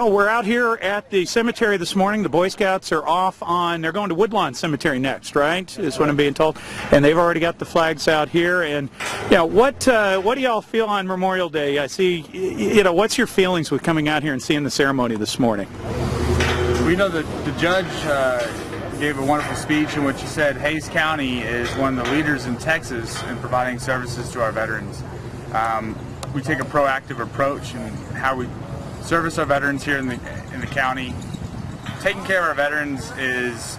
Well, we're out here at the cemetery this morning. The Boy Scouts are off on, they're going to Woodlawn Cemetery next, right? Is what I'm being told. And they've already got the flags out here. And, you know, what do y'all feel on Memorial Day? I see, you know, what's your feelings with coming out here and seeing the ceremony this morning? We know that the judge gave a wonderful speech in which he said Hays County is one of the leaders in Texas in providing services to our veterans. We take a proactive approach in how we service our veterans here in the county. Taking care of our veterans is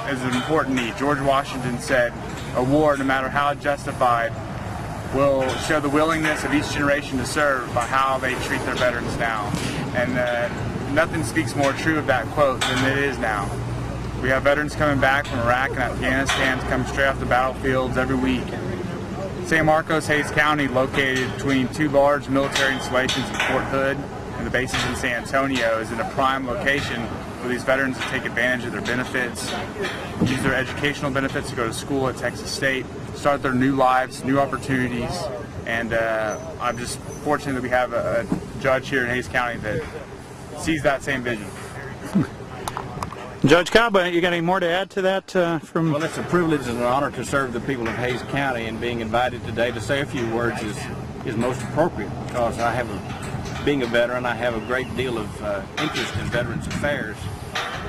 an important need. George Washington said, a war, no matter how justified, will show the willingness of each generation to serve by how they treat their veterans now. And nothing speaks more true of that quote than it is now. We have veterans coming back from Iraq and Afghanistan to come straight off the battlefields every week. San Marcos, Hays County, located between two large military installations in Fort Hood and the bases in San Antonio, is in a prime location for these veterans to take advantage of their benefits, use their educational benefits to go to school at Texas State, start their new lives, new opportunities, and I'm just fortunate that we have a judge here in Hays County that sees that same vision. Judge Cobb, you got any more to add to that? Well, it's a privilege and an honor to serve the people of Hays County, and being invited today to say a few words is most appropriate, because being a veteran, I have a great deal of interest in veterans affairs,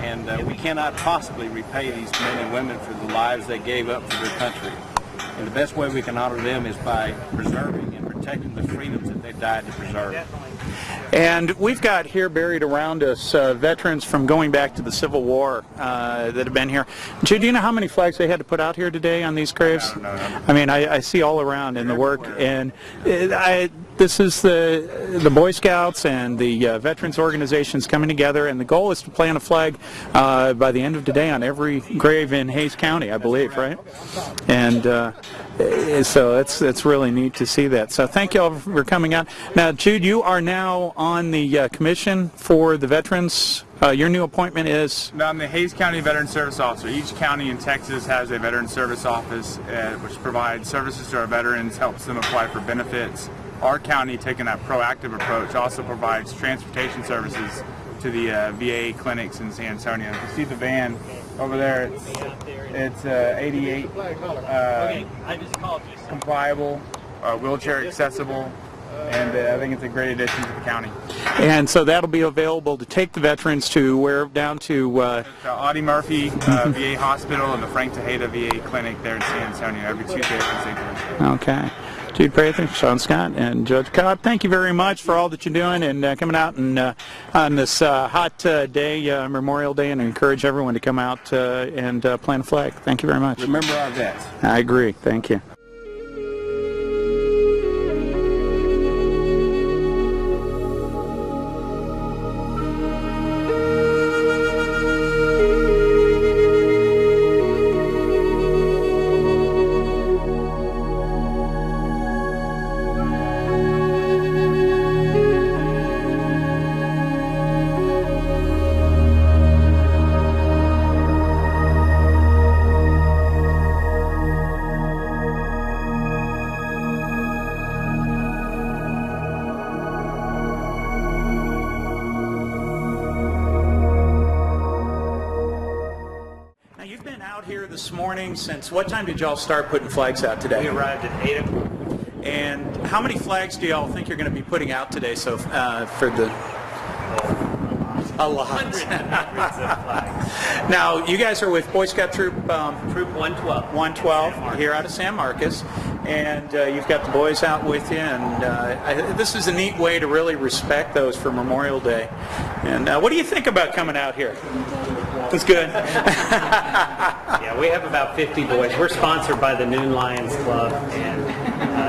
and we cannot possibly repay these men and women for the lives they gave up for their country. And the best way we can honor them is by preserving and protecting the freedoms that they died to preserve. And we've got here buried around us veterans from going back to the Civil War that have been here. Jude, do you know how many flags they had to put out here today on these graves? No. I mean, I see all around in the work, and this is the Boy Scouts and the veterans organizations coming together, and the goal is to plant a flag by the end of today on every grave in Hays County, I believe, right? And so it's really neat to see that. So thank you all for coming out. Now, Jude, you are now on the commission for the veterans. Your new appointment is? I'm the Hays County Veteran Service Officer. Each county in Texas has a Veteran Service Office which provides services to our veterans, helps them apply for benefits. Our county, taking that proactive approach, also provides transportation services to the VA clinics in San Antonio. You see the van over there, it's 88 compliable, wheelchair accessible, and I think it's a great addition to the county. And so that'll be available to take the veterans to where? Down to Audie Murphy VA Hospital and the Frank Tejeda VA Clinic there in San Antonio every Tuesday, Wednesday, Thursday. Okay. Jude Prather, Sean Scott, and Judge Cobb, thank you very much for all that you're doing and coming out and on this hot day, Memorial Day, and I encourage everyone to come out and plant a flag. Thank you very much. Remember our vets. I agree. Thank you. Here this morning. Since what time did y'all start putting flags out today? We arrived at 8 o'clock. And how many flags do y'all think you're going to be putting out today? So for the a lot. Hundreds of flags. Now you guys are with Boy Scout Troop Troop 112. 112 here out of San Marcos, and you've got the boys out with you. And this is a neat way to really respect those for Memorial Day. And what do you think about coming out here? That's good. Yeah, we have about 50 boys. We're sponsored by the Noon Lions Club, and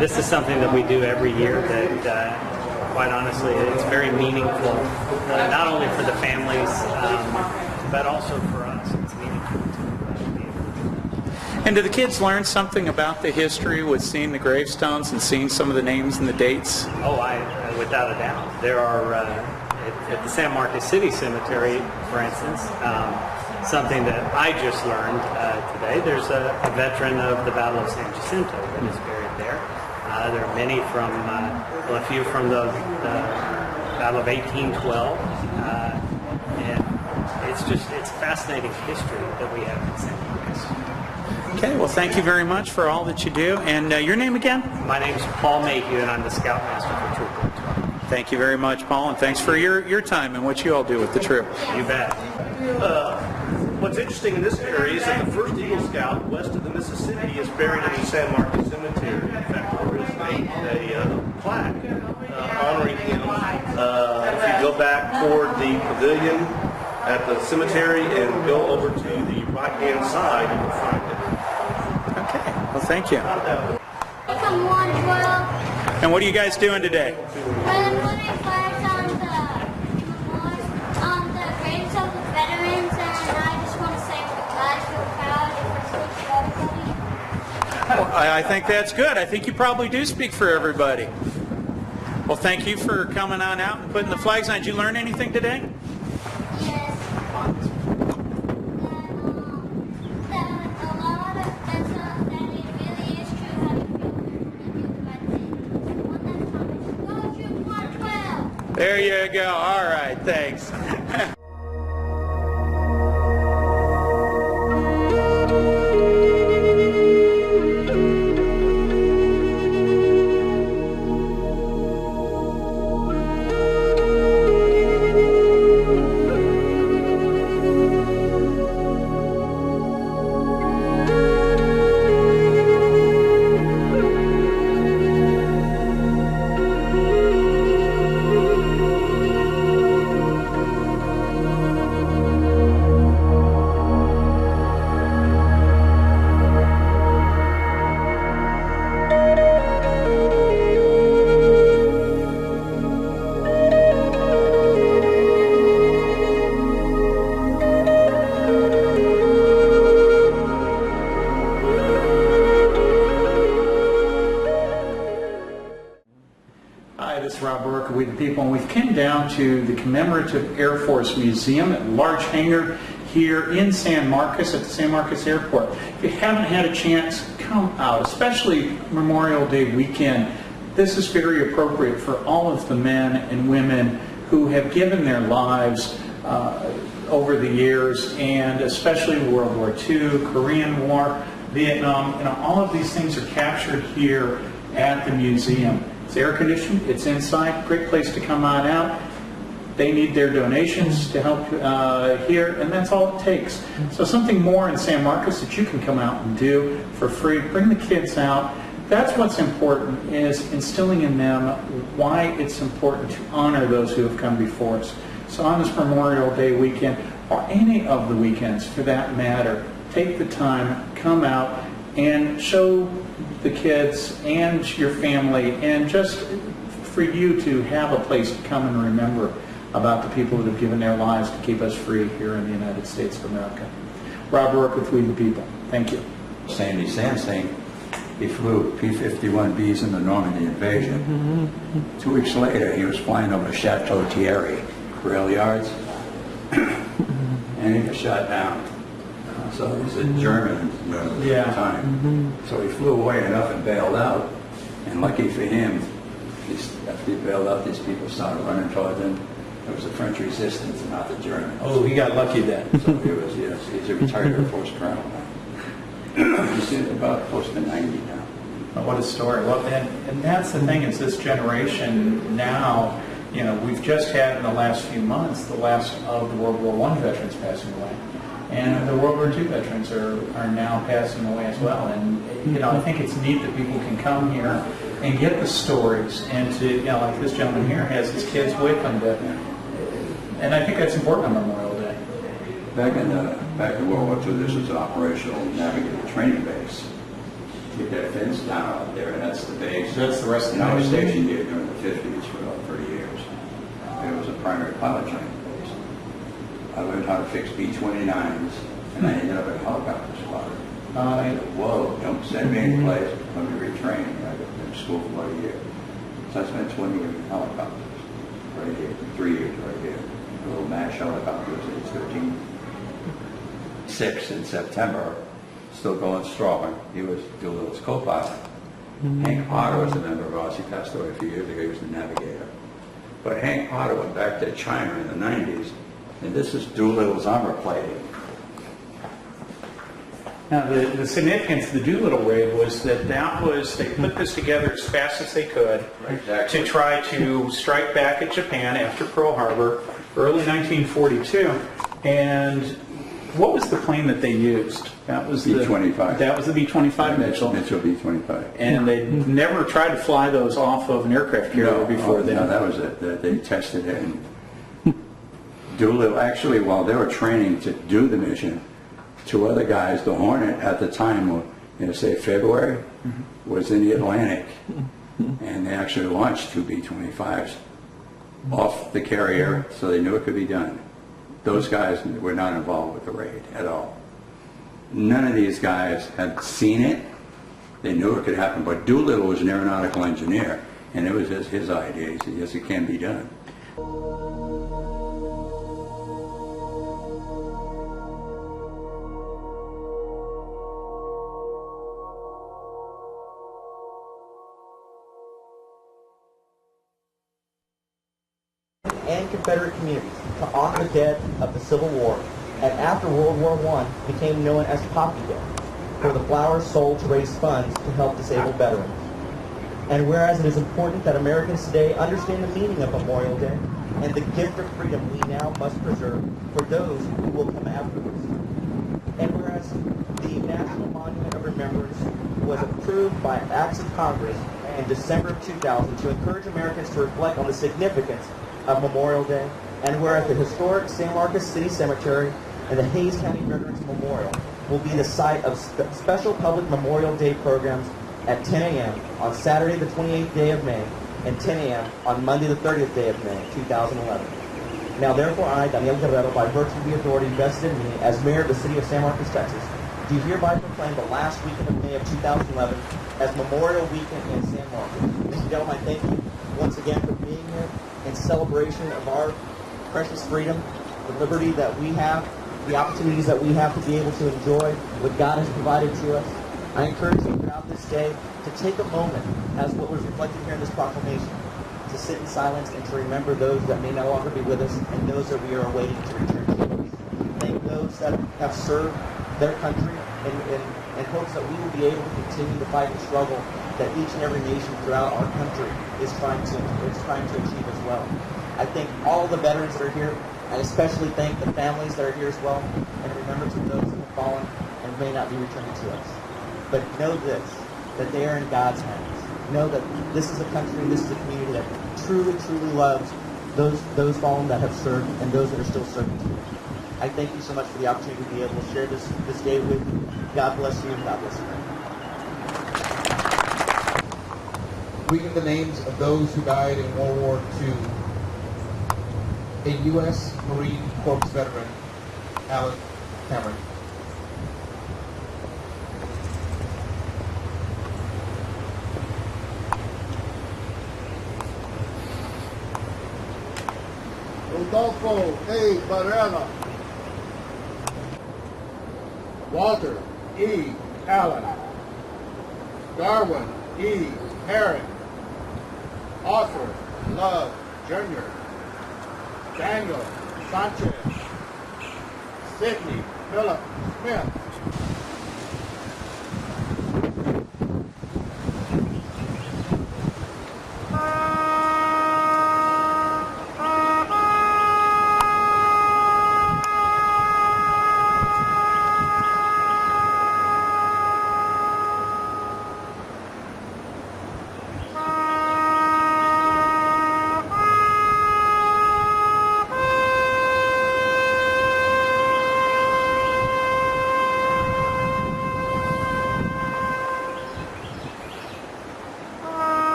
this is something that we do every year that, quite honestly, it's very meaningful, not only for the families, but also for us. It's meaningful to And do the kids learn something about the history with seeing the gravestones and seeing some of the names and the dates? Oh, without a doubt. There are, at the San Marcos City Cemetery, for instance, something that I just learned today. There's a veteran of the Battle of San Jacinto that is buried there. There are many from, well, a few from the Battle of 1812. And it's fascinating history that we have in San Marcos. Okay, well, thank you very much for all that you do. And your name again? My name's Paul Mayhew, and I'm the Scoutmaster for Troop 112. Thank you very much, Paul, and thanks for your time and what you all do with the troop. You bet. What's interesting in this area is that the first Eagle Scout west of the Mississippi is buried in the San Marcos Cemetery. In fact, there is a plaque honoring him. If you go back toward the pavilion at the cemetery and go over to the right-hand side, you will find it. Okay, well, thank you. From 112. And what are you guys doing today? We're putting flags on the graves of the veterans, and I just want to say we're glad you're proud and for everybody. Well, I think that's good. I think you probably do speak for everybody. Well, thank you for coming on out and putting the flags on. Did you learn anything today? Yes. That it really is true how you feel when you do the right thing. One last time. Go Troop 112! There you go. All right, thanks. Hi, this is Rob Burke of We the People, and we've come down to the Commemorative Air Force Museum at large hangar here in San Marcos at the San Marcos Airport. If you haven't had a chance, come out, especially Memorial Day weekend. This is very appropriate for all of the men and women who have given their lives over the years, and especially World War II, Korean War, Vietnam. All of these things are captured here at the museum. It's air conditioned, it's inside, great place to come on out. They need their donations to help here, and that's all it takes. So something more in San Marcos that you can come out and do for free. Bring the kids out. That's what's important, is instilling in them why it's important to honor those who have come before us. So on this Memorial Day weekend, or any of the weekends for that matter, take the time, come out, and show the kids and your family, and just for you to have a place to come and remember about the people that have given their lives to keep us free here in the United States of America. Rob Rourke with We the People. Thank you. Sandy Sansing, he flew P-51Bs in the Normandy invasion. 2 weeks later, he was flying over Chateau Thierry, rail yards, and he was shot down. So he's a German at the time. So he flew away enough and bailed out. And lucky for him, after he bailed out, these people started running toward him. It was the French resistance, not the Germans. Oh, he got lucky then. So he was, yes, he's a retired Air Force colonel now. He's about close to 90 now. Oh, what a story. Well, and that's the thing, is this generation now, we've just had in the last few months the last of the World War I veterans passing away. And the World War II veterans are now passing away as well. And, I think it's neat that people can come here and get the stories, and to, like this gentleman here has his kids with him. And I think that's important on Memorial Day. Back in World War II, this was an operational navigator training base. Get that fence down out there, and that's the base. That's the rest of the I was base. stationed here during the 50s for about 30 years. It was a primary pilot training base. I learned how to fix B-29s, and I ended up at a helicopter squadron. I said, whoa, don't send me any place. Let me retrain. I went to school for about a year. So I spent 20 years in helicopters right here, 3 years right here. A little MASH helicopter was H-13. 6 in September, still going strong. He was Doolittle's co-pilot. Hank Potter was a member of ours. He passed away a few years ago. He was the navigator. But Hank Potter went back to China in the 90s, and this is Doolittle's armor plating. Now, the significance of the Doolittle raid was that they put this together as fast as they could Exactly. to try to strike back at Japan after Pearl Harbor, early 1942. And what was the plane that they used? That was B-25. That was the B-25 Mitchell. Mitchell B-25. And they never tried to fly those off of an aircraft carrier before then. No, that was it. They tested it. And Doolittle, actually, while they were training to do the mission, two other guys, the Hornet at the time, say February, was in the Atlantic. And they actually launched two B-25s off the carrier, so they knew it could be done. Those guys were not involved with the raid at all. None of these guys had seen it. They knew it could happen, but Doolittle was an aeronautical engineer, and it was his idea. He said, yes, it can be done. And Confederate communities to honor the dead of the Civil War, and after World War I became known as Poppy Day, for the flowers sold to raise funds to help disabled veterans. And whereas it is important that Americans today understand the meaning of Memorial Day and the gift of freedom we now must preserve for those who will come afterwards. And whereas the National Monument of Remembrance was approved by acts of Congress in December of 2000 to encourage Americans to reflect on the significance of Memorial Day, and whereas the historic San Marcos City Cemetery and the Hays County Veterans Memorial will be the site of special public Memorial Day programs at 10 a.m. on Saturday the 28th day of May and 10 a.m. on Monday the 30th day of May 2011. Now therefore I, Daniel Guerrero, by virtue of the authority vested in me as mayor of the city of San Marcos, Texas, do hereby proclaim the last weekend of May of 2011 as Memorial Weekend in San Marcos. Ladies and gentlemen, I thank you once again for being here in celebration of our precious freedom, the liberty that we have, the opportunities that we have to be able to enjoy what God has provided to us. I encourage you throughout this day to take a moment, as what was reflected here in this proclamation, to sit in silence and to remember those that may no longer be with us and those that we are awaiting to return to us. Thank those that have served their country in hopes that we will be able to continue the fight and struggle that each and every nation throughout our country is trying to achieve as well. I thank all the veterans that are here. I especially thank the families that are here as well, and remember to those that have fallen and may not be returning to us. But know this, that they are in God's hands. Know that this is a country, this is a community that truly, truly loves those fallen that have served and those that are still serving today. I thank you so much for the opportunity to be able to share this day with you. God bless you and God bless you. Reading the names of those who died in World War II. A U.S. Marine Corps veteran, Alan Cameron. Rodolfo A. Varela. Walter E. Allen. Darwin E. Herring. Arthur Love Jr. Daniel Sanchez. Sidney Philip Smith.